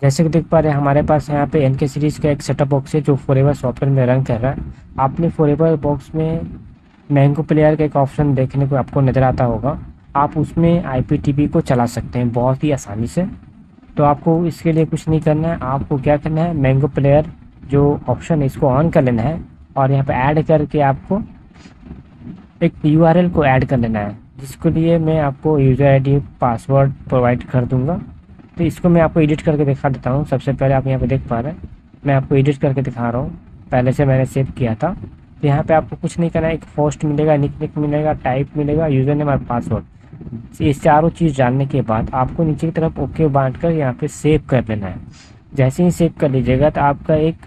जैसे कि देख पा रहे हैं हमारे पास यहाँ पे एनके सीरीज़ का एक सेटअप बॉक्स है जो फॉरएवर सॉफ्टवेयर में रन कर रहा है। आपने फॉरएवर बॉक्स में मैंगो प्लेयर का एक ऑप्शन देखने को आपको नज़र आता होगा। आप उसमें आईपीटीवी को चला सकते हैं बहुत ही आसानी से। तो आपको इसके लिए कुछ नहीं करना है, आपको क्या करना है, मैंगो प्लेयर जो ऑप्शन है इसको ऑन कर लेना है और यहाँ पे ऐड करके आपको एक यूआरएल को ऐड कर लेना है, जिसके लिए मैं आपको यूज़र आईडी पासवर्ड प्रोवाइड कर दूंगा। तो इसको मैं आपको एडिट करके दिखा देता हूँ। सबसे पहले आप यहाँ पे देख पा रहे हैं मैं आपको एडिट करके दिखा रहा हूँ, पहले से मैंने सेव किया था। तो यहाँ पे आपको कुछ नहीं करना है, एक होस्ट मिलेगा, निक मिलेगा, टाइप मिलेगा, यूज़र नेम और पासवर्ड। ये चारों चीज़ जानने के बाद आपको नीचे की तरफ ओके बांट कर यहाँ पे सेव कर लेना है। जैसे ही सेव कर लीजिएगा तो आपका एक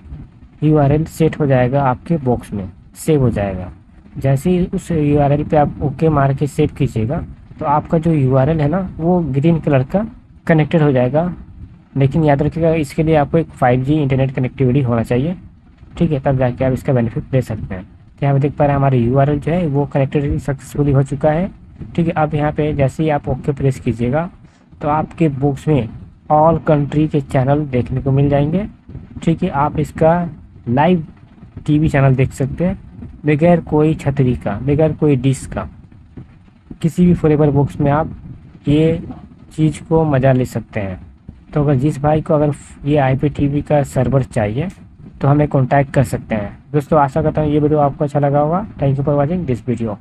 यूआरएल सेट हो जाएगा, आपके बॉक्स में सेव हो जाएगा। जैसे ही उस यूआरएल पे आप ओके मार के सेव कीजिएगा तो आपका जो यूआरएल है ना वो ग्रीन कलर का कनेक्टेड हो जाएगा। लेकिन याद रखिएगा इसके लिए आपको एक 5G इंटरनेट कनेक्टिविटी होना चाहिए, ठीक है, तब जाके आप इसका बेनिफिट ले सकते हैं। तो यहाँ पे देख पा रहे हैं हमारे यूआरएल जो है वो कनेक्टेड सक्सेसफुली हो चुका है, ठीक है। अब यहाँ पे जैसे ही आप ओके प्रेस कीजिएगा तो आपके बॉक्स में ऑल कंट्री के चैनल देखने को मिल जाएंगे, ठीक है। आप इसका लाइव टीवी चैनल देख सकते हैं बगैर कोई छतरी का, बगैर कोई डिश का। किसी भी फॉरएवर बॉक्स में आप ये चीज़ को मज़ा ले सकते हैं। तो अगर जिस भाई को अगर ये आईपीटीवी का सर्वर चाहिए तो हमें कांटेक्ट कर सकते हैं। दोस्तों आशा करता हूँ ये वीडियो आपको अच्छा लगा होगा। Thank you for watching this video.